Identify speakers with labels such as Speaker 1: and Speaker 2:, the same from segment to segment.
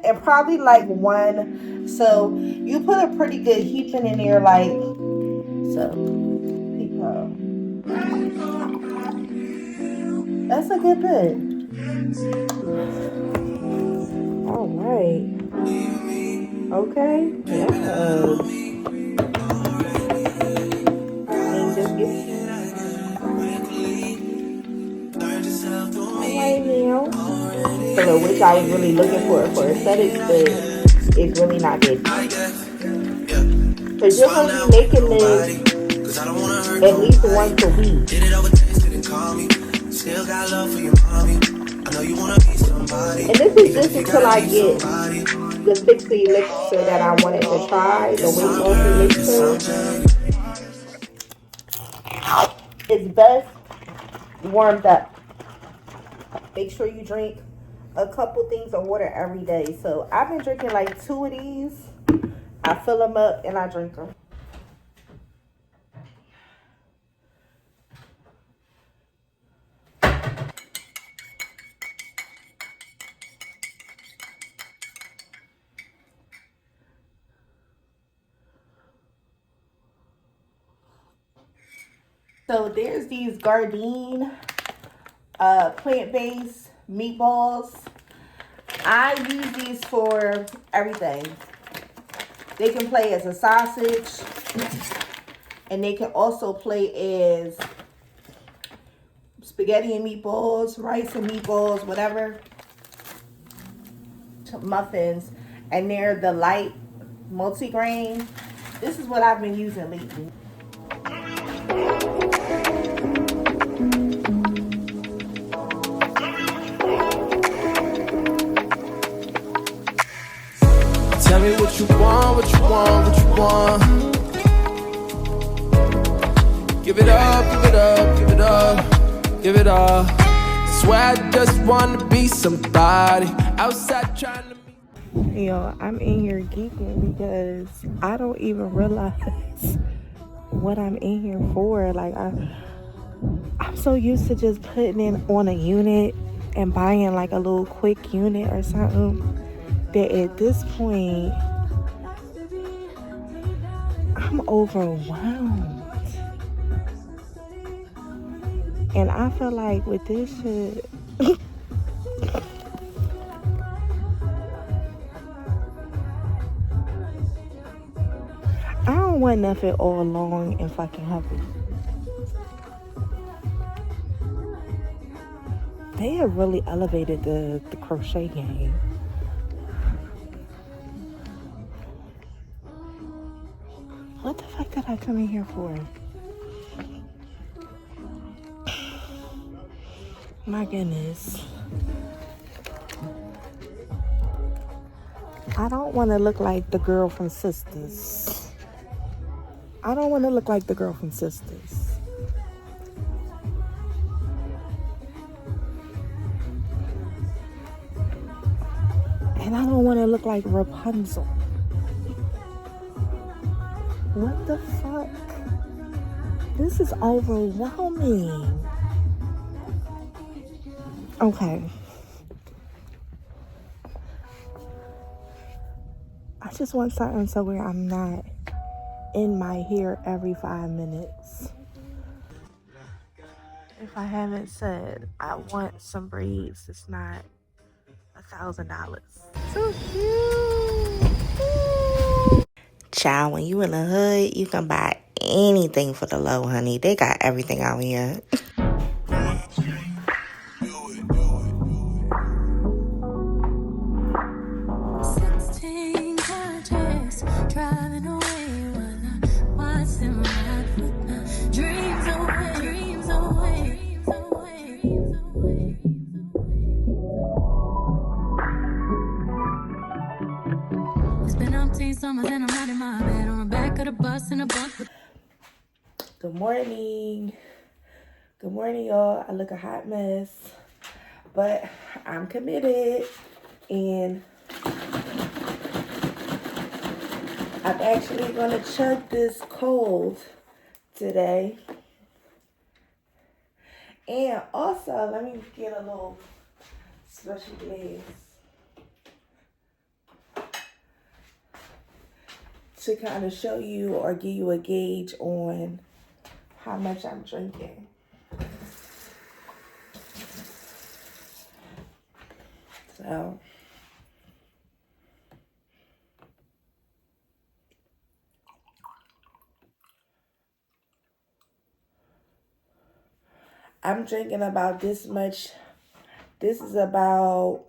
Speaker 1: and probably like one. So you put a pretty good heaping in there, like so. That's a good bit. All right. Okay. Yes. And just get. All right now. So which I was really looking for aesthetics, but it's really not good. Because you're gonna be making this at least once a week. And this is just until I get the fixie elixir that I wanted to try, the weight loss elixir. It's best warmed up. Make sure you drink a couple things of water every day. So I've been drinking like 2 of these. I fill them up and I drink them. So there's these Gardein plant-based meatballs. I use these for everything. They can play as a sausage, and they can also play as spaghetti and meatballs, rice and meatballs, whatever. Muffins, and they're the light multigrain. This is what I've been using lately.
Speaker 2: Tell me what you want, what you want, what you want. Give it up, give it up, give it up, give it up. Swear I just wanna be somebody outside trying to meet.
Speaker 1: Yo, I'm in here geeking because I don't even realize what I'm in here for. Like I'm so used to just putting in on a unit and buying like a little quick unit or something, that at this point I'm overwhelmed. And I feel like with this shit I don't want nothing all long and fucking heavy. They have really elevated the crochet game. What the fuck did I come in here for? My goodness. I don't want to look like the girl from Sisters. I don't want to look like the girl from Sisters. And I don't want to look like Rapunzel. What the fuck? This is overwhelming. Okay. I just want something so where I'm not in my hair every 5 minutes. If I haven't said I want some braids, it's not $1,000. So cute. Child, when you in the hood, you can buy anything for the low, honey. They got everything out here. Summers and I'm out in my bed on the back of the bus in a bunk. Good morning. Good morning, y'all. I look a hot mess, but I'm committed, and I'm actually gonna chug this cold today. And also, let me get a little special glass. to kind of show you or give you a gauge on how much I'm drinking. So I'm drinking about this much. This is about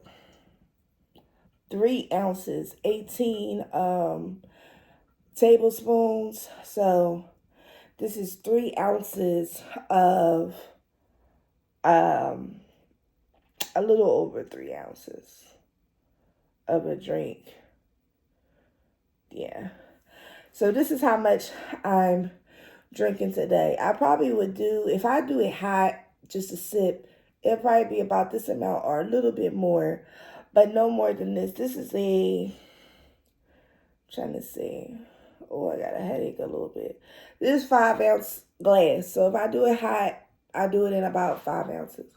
Speaker 1: 3 ounces, 18 tablespoons. So this is 3 ounces of a little over 3 ounces of a drink. Yeah. So this is how much I'm drinking today. I probably would do, if I do it hot, just a sip, it'll probably be about this amount or a little bit more, but no more than this. This is I'm trying to see. Oh, I got a headache a little bit. This is 5 ounce glass. So if I do it hot, I do it in about 5 ounces.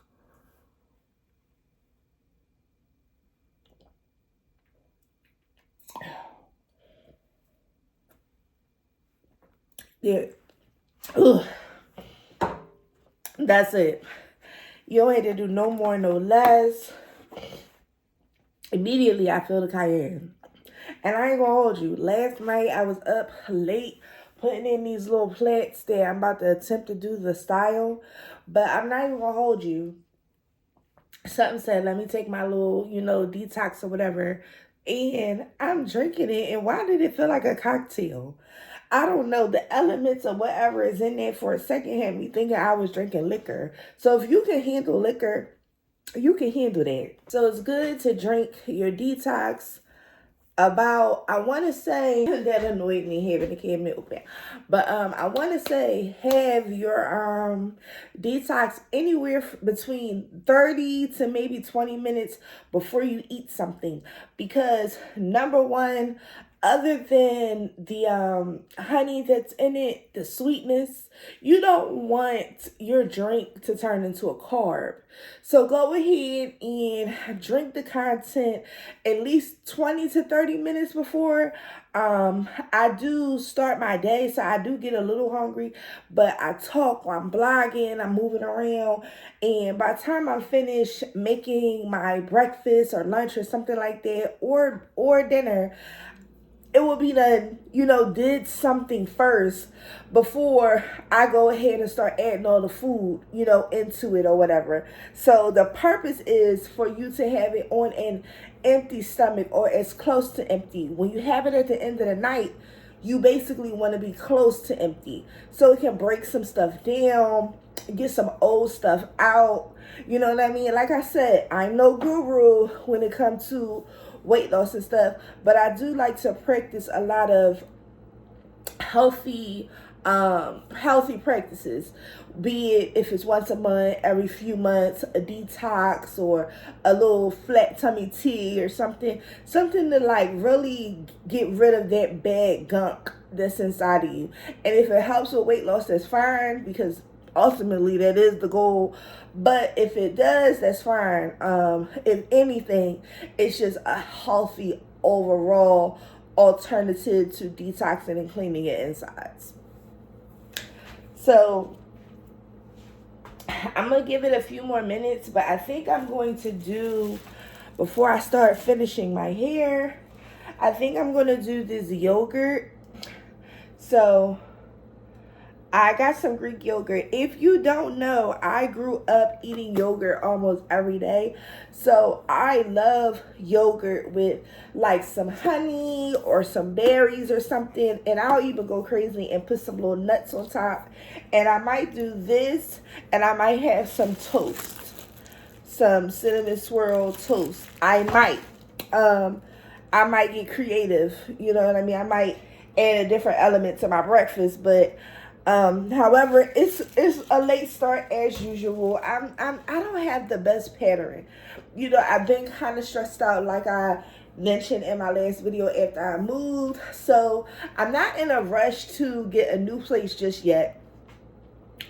Speaker 1: Yeah. Ugh. That's it. You don't have to do no more, no less. Immediately, I feel the cayenne. And I ain't gonna hold you. Last night, I was up late putting in these little plaits that I'm about to attempt to do the style. But I'm not even gonna hold you. Something said, let me take my little, detox or whatever. And I'm drinking it. And why did it feel like a cocktail? I don't know. The elements of whatever is in there for a second had me thinking I was drinking liquor. So if you can handle liquor, you can handle that. So it's good to drink your detox about, I want to say, that annoyed me having the canned open. But I want to say have your detox anywhere between 30 to maybe 20 minutes before you eat something. Because number one, other than the honey that's in it, the sweetness, you don't want your drink to turn into a carb. So go ahead and drink the content at least 20 to 30 minutes before. I do start my day, so I do get a little hungry, but I talk, I'm blogging, I'm moving around, and by the time I'm finished making my breakfast or lunch or something like that, or dinner, it will be done, did something first before I go ahead and start adding all the food, into it or whatever. So the purpose is for you to have it on an empty stomach or as close to empty. When you have it at the end of the night, you basically want to be close to empty. So it can break some stuff down, get some old stuff out. You know what I mean? Like I said, I'm no guru when it comes to weight loss and stuff, but I do like to practice a lot of healthy practices, be it if it's once a month, every few months, a detox or a little flat tummy tea or something to like really get rid of that bad gunk that's inside of you. And if it helps with weight loss, that's fine, because ultimately that is the goal. But if it does, that's fine. If anything, it's just a healthy overall alternative to detoxing and cleaning your insides. So I'm going to give it a few more minutes, but I think I'm going to do, before I start finishing my hair, I think I'm going to do this yogurt. So I got some Greek yogurt. If you don't know, I grew up eating yogurt almost every day. So I love yogurt with like some honey or some berries or something. And I'll even go crazy and put some little nuts on top. And I might do this, and I might have some toast. Some cinnamon swirl toast. I might get creative. You know what I mean? I might add a different element to my breakfast, but however, it's a late start as usual. I don't have the best pattern. I've been kind of stressed out, like I mentioned in my last video, after I moved. So I'm not in a rush to get a new place just yet.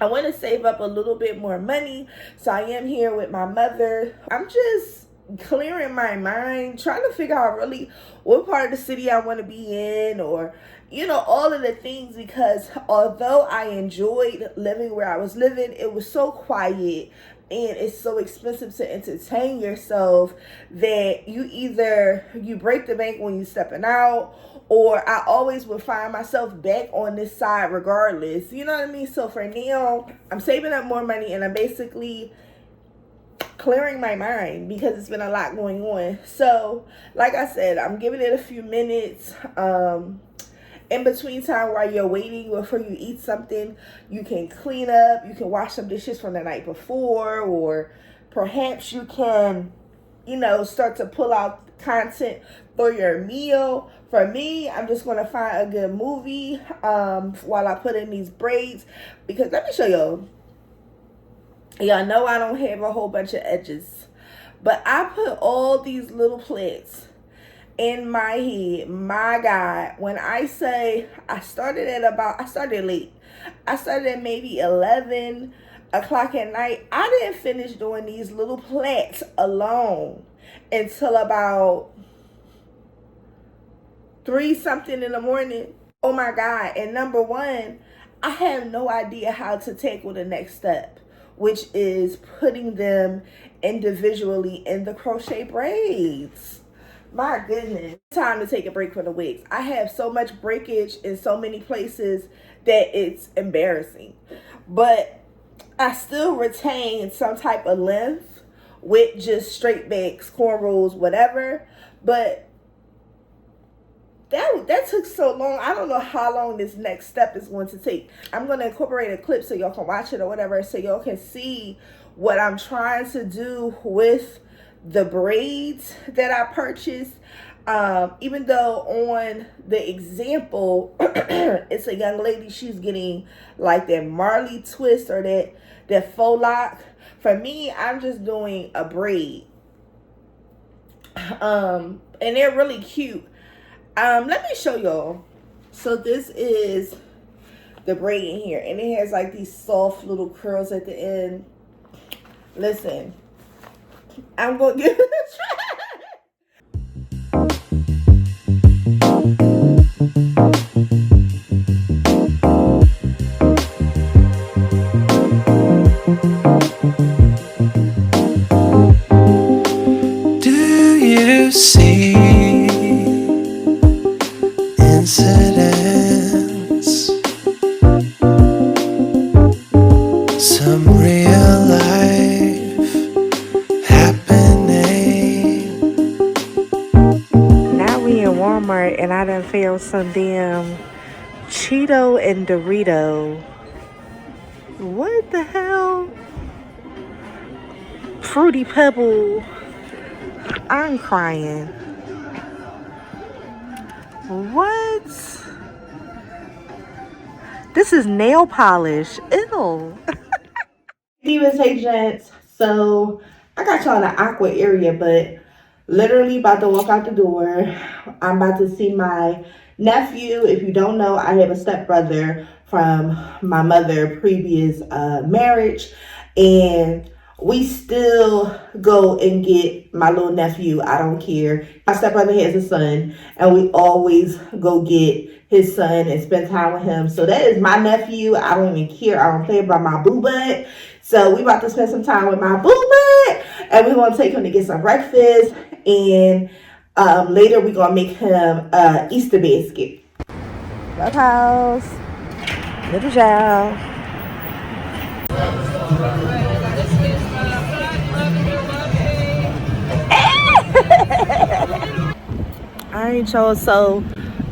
Speaker 1: I want to save up a little bit more money. So I am here with my mother. I'm just clearing my mind, trying to figure out really what part of the city I want to be in, or you know, all of the things, because although I enjoyed living where I was living, it was so quiet and it's so expensive to entertain yourself that you break the bank when you stepping out, or I always would find myself back on this side regardless, you know what I mean? So for now, I'm saving up more money and I'm basically clearing my mind because it's been a lot going on. So like I said, I'm giving it a few minutes. In between time while you're waiting before you eat something, you can clean up, you can wash some dishes from the night before, or perhaps you can, you know, start to pull out content for your meal. For me, I'm just going to find a good movie while I put in these braids, because let me show y'all. Y'all know I don't have a whole bunch of edges, but I put all these little plaits in my head. My God, when I say I started late. I started at maybe 11 o'clock at night. I didn't finish doing these little plaits alone until about 3 something in the morning. Oh my God. And number one, I have no idea how to tackle the next step, which is putting them individually in the crochet braids. My goodness. Time to take a break from the wigs. I have so much breakage in so many places that it's embarrassing. But I still retain some type of length with just straight backs, cornrows, whatever. But that took so long. I don't know how long this next step is going to take. I'm going to incorporate a clip so y'all can watch it or whatever, so y'all can see what I'm trying to do with the braids that I purchased. Even though on the example it's a young lady, she's getting like that Marley twist or that faux lock. For me, I'm just doing a braid, and they're really cute. Let me show y'all. So this is the braid in here, and it has like these soft little curls at the end. Listen, I'm gonna give it a try.
Speaker 2: Do you see incidents? Some real life happening.
Speaker 1: Now we in Walmart and I done found some damn Cheeto and Dorito. What the hell? Fruity Pebble. I'm crying. What? This is nail polish. Ew. Divas, hey gents. So I got y'all in the aqua area, but literally about to walk out the door. I'm about to see my nephew. If you don't know, I have a stepbrother from my mother previous marriage, and we still go and get my little nephew. I don't care. My stepbrother has a son, and we always go get his son and spend time with him. So that is my nephew. I don't even care. I don't play about my boo butt. So we about to spend some time with my boo butt, and we're gonna take him to get some breakfast, and later we're gonna make him Easter basket. Clubhouse, little child. I ain't chose. So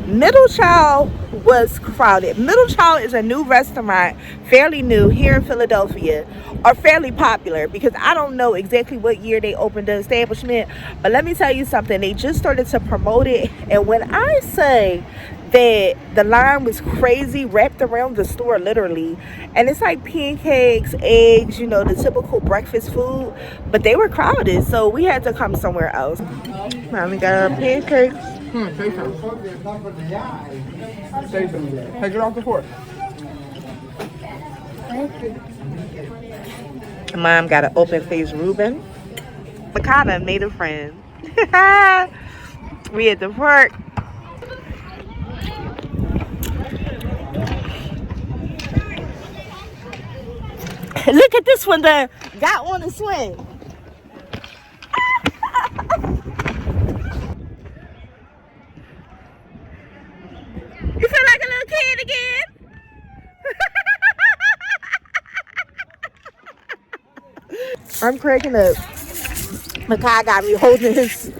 Speaker 1: Middle Child was crowded. Middle Child is a new restaurant, fairly new here in Philadelphia, or fairly popular, because I don't know exactly what year they opened the establishment, but let me tell you something, they just started to promote it, and when I say that the line was crazy, wrapped around the store literally, and it's like pancakes, eggs, you know, the typical breakfast food, but they were crowded, so we had to come somewhere else. Now we got our pancakes.
Speaker 3: Take it off the fork.
Speaker 1: Mom got an open face Reuben. MAKIAH made a friend. We at the park. Look at this one there. Got on the swing. You feel like a little kid again? I'm cracking up. MAKIAH got me holding his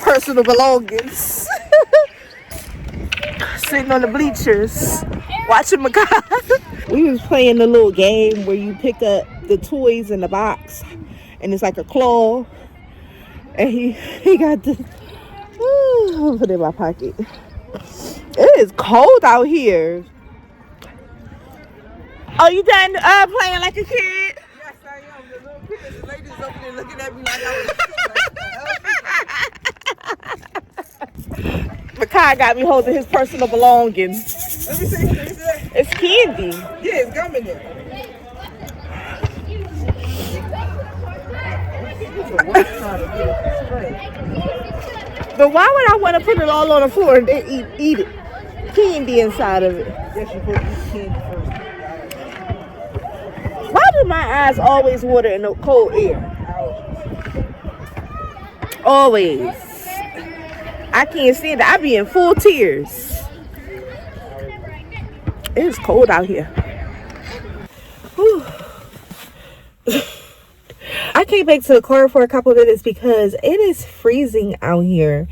Speaker 1: personal belongings. Sitting on the bleachers, watching MAKIAH. We was playing a little game where you pick up the toys in the box, and it's like a claw. And he got this. I'll put it in my pocket. It is cold out here. Oh, you done playing like a kid?
Speaker 3: Yes, I am. The little kids, the ladies over there looking at me like I was
Speaker 1: MAKIAH got me holding his personal belongings.
Speaker 3: Let me see. Let me see.
Speaker 1: It's candy.
Speaker 3: Yeah, it's gum in there.
Speaker 1: But why would I want to put it all on the floor and then eat it? Candy inside of it.
Speaker 3: Yes, you put candy first.
Speaker 1: Why do my eyes always water in the cold air? Always. I can't stand it. I be in full tears. It is cold out here. Whew. I came back to the car for a couple of minutes because it is freezing out here.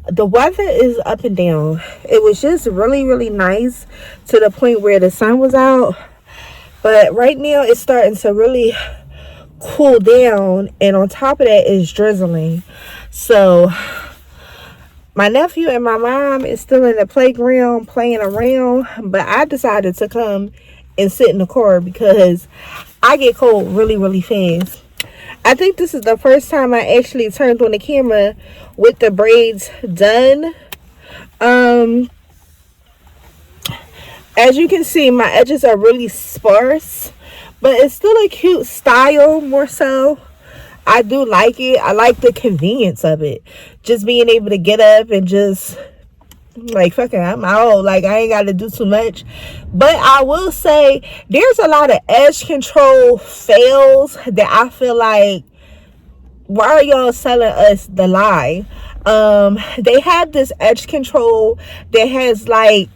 Speaker 1: The weather is up and down. It was just really, really nice to the point where the sun was out. But right now it's starting to really cool down. And on top of that, it's drizzling. So my nephew and my mom is still in the playground playing around. But I decided to come and sit in the car because I get cold really, really fast. I think this is the first time I actually turned on the camera with the braids done. As you can see, my edges are really sparse, but it's still a cute style more so. I do like it. I like the convenience of it. Just being able to get up and just like, fucking, I'm out. Like, I ain't got to do too much. But I will say there's a lot of edge control fails that I feel like, why are y'all selling us the lie? They have this edge control that has like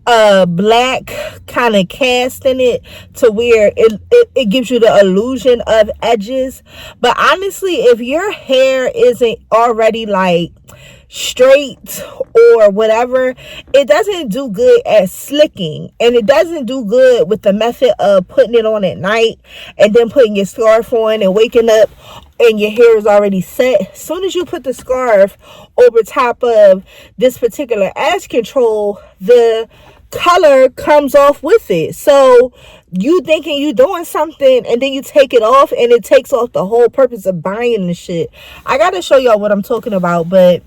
Speaker 1: a black kind of cast in it to where it gives you the illusion of edges. But honestly, if your hair isn't already like straight or whatever, it doesn't do good at slicking, and it doesn't do good with the method of putting it on at night and then putting your scarf on and waking up and your hair is already set. As soon as you put the scarf over top of this particular edge control, the color comes off with it. So you thinking you doing something and then you take it off and it takes off the whole purpose of buying the shit. I gotta show y'all what I'm talking about, but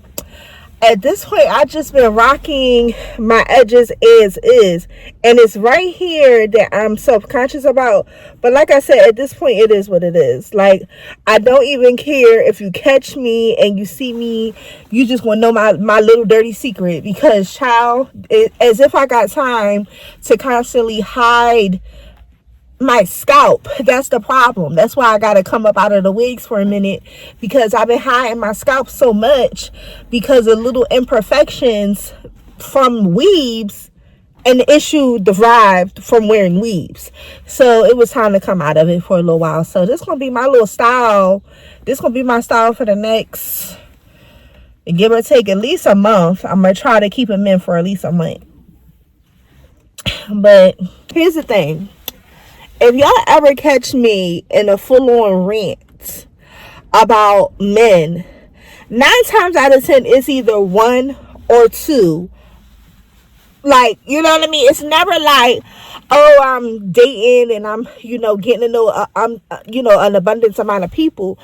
Speaker 1: at this point I just been rocking my edges as is, and it's right here that I'm self-conscious about. But like I said, at this point it is what it is. Like, I don't even care if you catch me and you see me, you just want to know my little dirty secret, because child, as if I got time to constantly hide my scalp. That's the problem. That's why I gotta come up out of the wigs for a minute, because I've been hiding my scalp so much because of little imperfections from weaves, and the issue derived from wearing weaves. So it was time to come out of it for a little while. So this gonna be my little style. This gonna be my style for the next, give or take, at least a month. I'm gonna try to keep them in for at least a month. But here's the thing. If y'all ever catch me in a full-on rant about men, 9 times out of 10, it's either 1 or 2. Like, you know what I mean? It's never like, oh, I'm dating and I'm, getting to know, an abundance amount of people.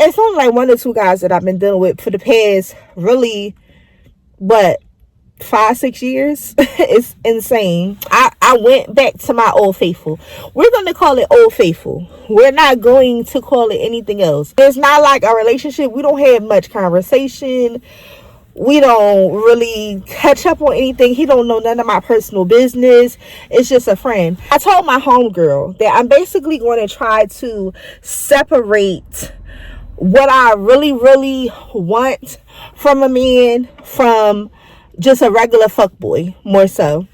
Speaker 1: It's only like 1 or 2 guys that I've been dealing with for the past, really, 5-6 years. It's insane. I went back to my old faithful. We're going to call it old faithful. We're not going to call it anything else. It's not like a relationship. We don't have much conversation. We don't really catch up on anything. He don't know none of my personal business. It's just a friend. I told my homegirl that I'm basically going to try to separate what I really, really want from a man from just a regular fuckboy, more so.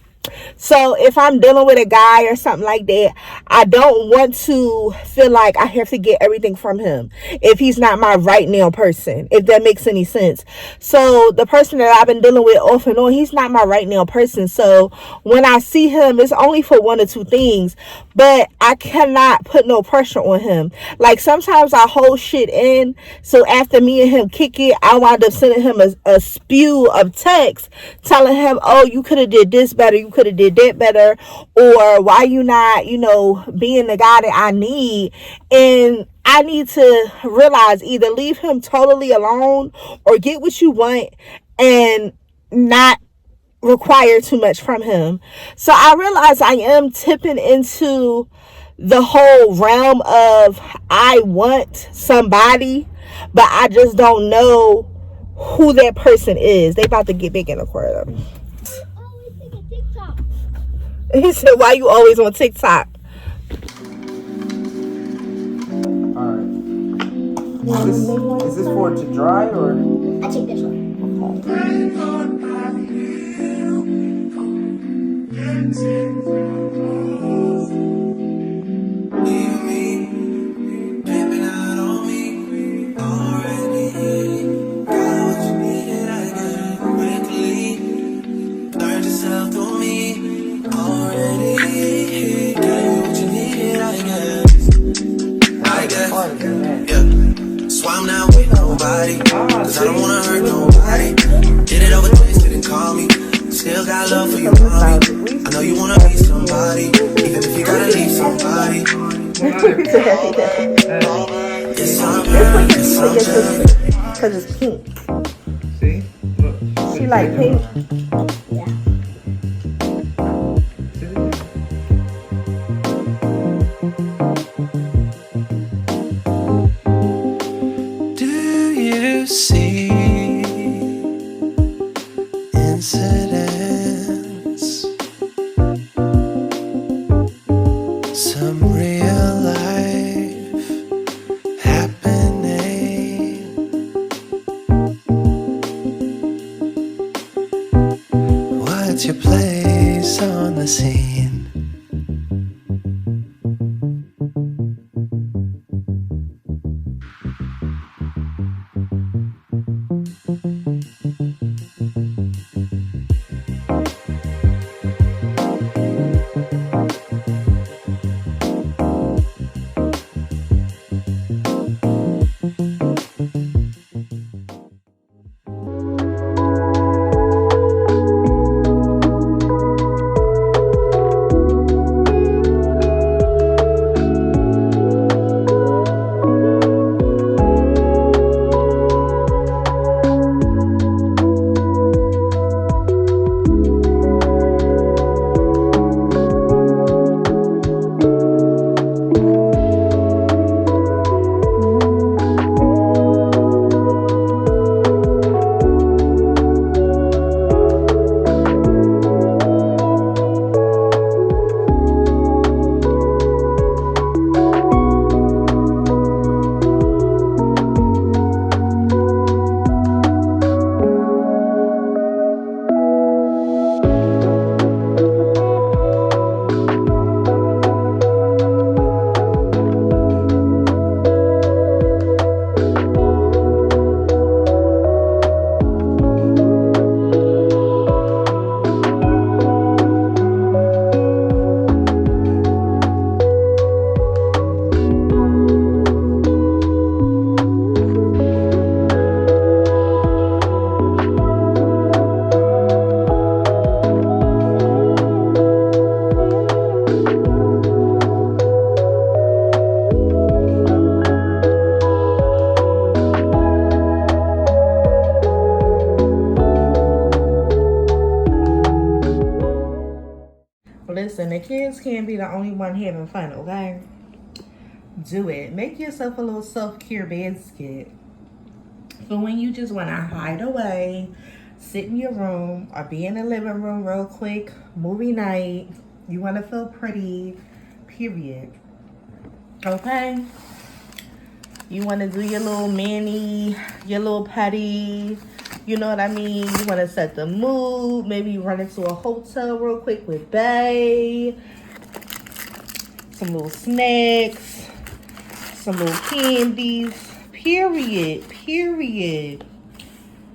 Speaker 1: So if I'm dealing with a guy or something like that, I don't want to feel like I have to get everything from him if he's not my right now person, if that makes any sense. So the person that I've been dealing with off and on, he's not my right now person. So when I see him, it's only for one or two things, but I cannot put no pressure on him. Like sometimes I hold shit in, so after me and him kick it, I wind up sending him a spew of text telling him, oh, you could have did this better, you could have did that better, or why you not, being the guy that I need. And I need to realize, either leave him totally alone or get what you want and not require too much from him. So I realize I am tipping into the whole realm of I want somebody, but I just don't know who that person is. They about to get big in the corner. He said, why you always on TikTok?
Speaker 3: Alright. Is this for it to dry or?
Speaker 4: I take this one.
Speaker 5: So I'm not with nobody, cause I don't wanna hurt nobody. Did it over text, didn't call me. Still got love for you, mommy. I know you wanna be somebody, even if you gotta leave somebody. It's alright, it's alright.
Speaker 1: Because it's pink.
Speaker 3: See? Look.
Speaker 1: She like pink.
Speaker 5: See incidents, some real life happening. What's your place on the scene?
Speaker 1: The kids can't be the only one having fun, okay? Do it. Make yourself a little self-care basket for when you just want to hide away, sit in your room, or be in the living room real quick, movie night. You want to feel pretty, period. Okay? You want to do your little mani, your little petty. You know what I mean? You want to set the mood. Maybe you run into a hotel real quick with bae. Some little snacks. Some little candies. Period. Period.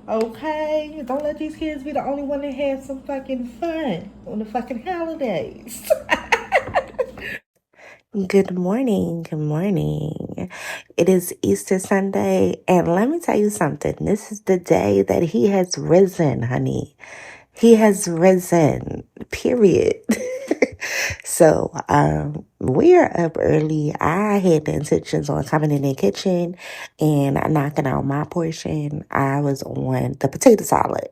Speaker 1: Okay? Don't let these kids be the only one that has some fucking fun on the fucking holidays. Good morning. Good morning. It is Easter Sunday, and let me tell you something. This is the day that he has risen, honey. He has risen, period. So, we are up early. I had the intentions on coming in the kitchen and knocking out my portion. I was on the potato salad.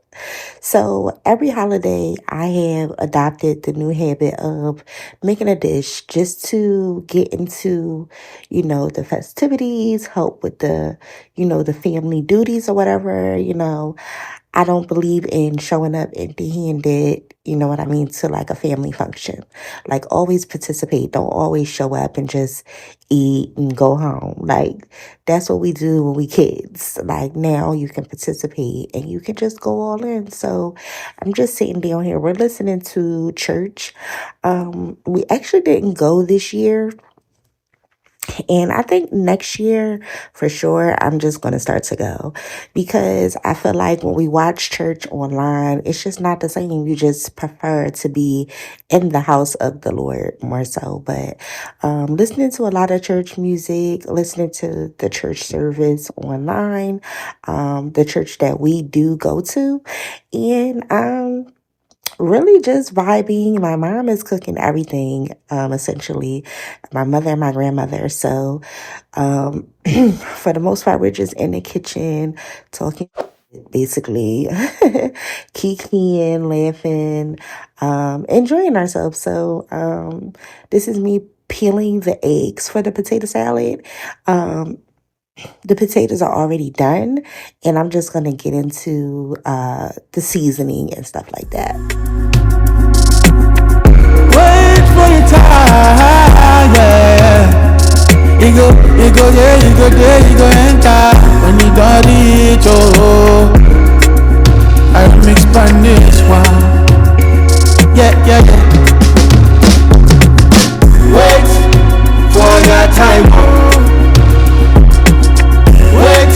Speaker 1: So every holiday, I have adopted the new habit of making a dish just to get into, the festivities, help with the, the family duties or whatever, I don't believe in showing up empty-handed, to like a family function. Like, always participate. Don't always show up and just eat and go home. Like, that's what we do when we kids. Like, now you can participate and you can just go all in. So I'm just sitting down here. We're listening to church. We actually didn't go this year. And I think next year, for sure, I'm just going to start to go, because I feel like when we watch church online, it's just not the same. You just prefer to be in the house of the Lord more so. But listening to a lot of church music, listening to the church service online, the church that we do go to, and really just vibing. My mom is cooking everything, essentially. My mother and my grandmother. So, for the most part, we're just in the kitchen talking, basically, kikiing, laughing, enjoying ourselves. So, this is me peeling the eggs for the potato salad. The potatoes are already done, and I'm just going to get into the seasoning and stuff like that.
Speaker 2: Wait for your time, yeah. You go there, you go there, you go enter. When you got it, oh, I remix Spanish one. Yeah. Wait for your time, oh. Wait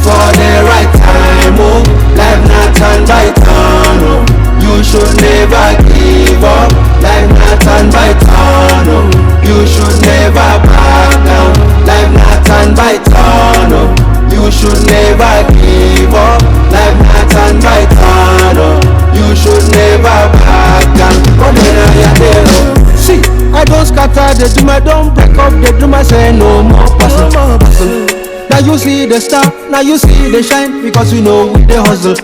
Speaker 2: for the right time, oh. Life not turn by turn, oh. You should never give up. Life not turn by turn, oh. You should never back down. Life not turn by turn, oh. You should never give up. Life not turn by turn, oh. You should never back down. See, I don't scatter the doom, I don't break up the doom, I say no more person. Now you see the star, now you see the shine, because you know with the hustle,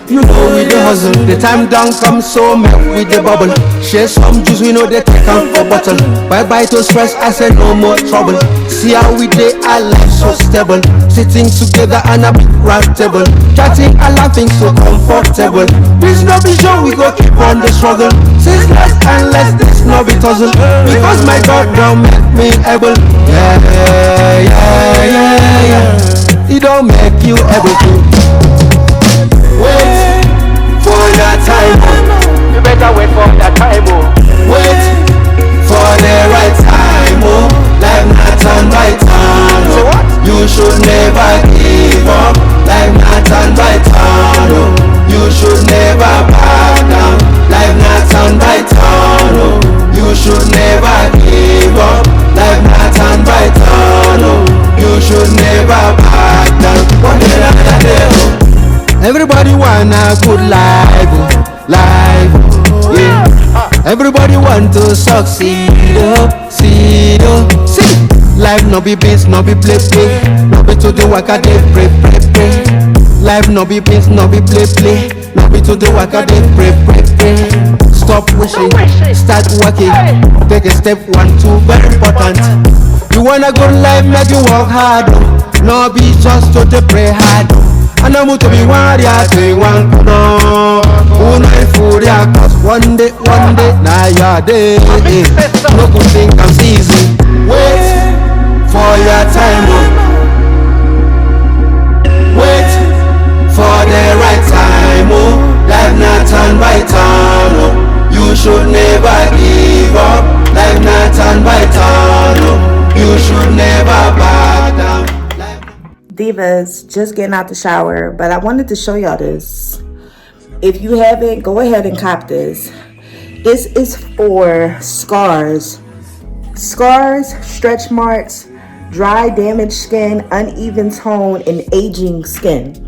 Speaker 2: The time down comes, so melt with the bubble. Share some juice, we know they take out for bottle. Bye to stress, I say no more trouble. See how we day, our life so stable. Sitting together on a big round table, chatting and laughing so comfortable. This no be show, we go keep on the struggle. Since less and less, this no be tussle. Because my God don't make me able. Yeah. It don't make you able to wait for your time, oh. You better wait for your time, oh. Wait for the right time, oh. Life not turn by turn, oh. You should never give up. Life not turn by turn, oh. You should never back down. Life not turn by turn, oh. You should never give up. Life not turn by turn, oh. You should never back down. Everybody want a good life, yeah. Everybody want to succeed, see. Life no be beans, no be play. No be to the work a day, pray. Life no be beans, no be play. No be to the work a day, pray. stop wishing, start working. Take a step, 1, 2, very important. You want a good life, make you work hard. No be just to the pray hard. And I'm to be one, yeah, say one, no. Who know food, yeah, cause one day, now your day. No good thing comes easy. Wait for your time, wait for the right time, life not turn by turn, you should never give up, life not turn by turn, you should never back down.
Speaker 1: Divas, just getting out the shower, but I wanted to show y'all this. If you haven't, go ahead and cop this. This is for scars, stretch marks, dry, damaged skin, uneven tone, and aging skin.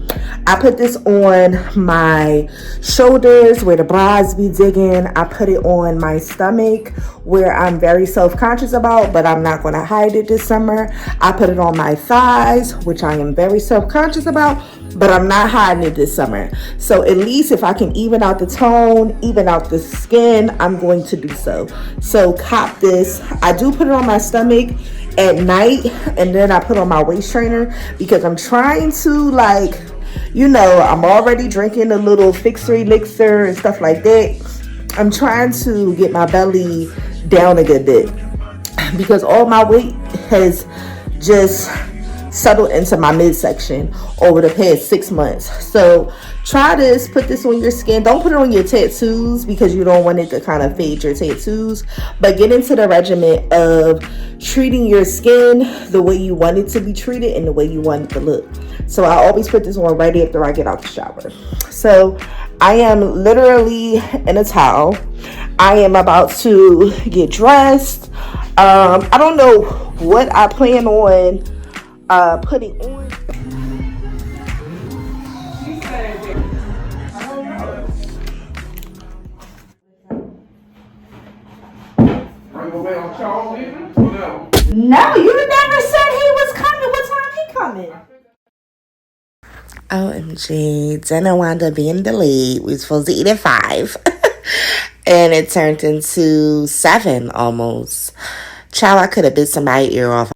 Speaker 1: I put this on my shoulders where the bras be digging. I put it on my stomach where I'm very self-conscious about, but I'm not going to hide it this summer. I put it on my thighs, which I am very self-conscious about, but I'm not hiding it this summer. So at least if I can even out the tone, even out the skin, I'm going to do so. So cop this. I do put it on my stomach at night, and then I put on my waist trainer because I'm trying to, like, you know, I'm already drinking a little fixer elixir and stuff like that. I'm trying to get my belly down a good bit because all my weight has just settled into my midsection over the past 6 months. So try this, put this on your skin. Don't put it on your tattoos because you don't want it to kind of fade your tattoos, but get into the regimen of treating your skin the way you want it to be treated and the way you want it to look. So I always put this on right after I get out the shower. So I am literally in a towel. I am about to get dressed. I don't know what I plan on putting on. No, you never said he was coming. What time he coming? OMG, dinner wound up being delayed. We were supposed to eat at 5. And it turned into 7 almost. Child, I could have bit somebody's ear off.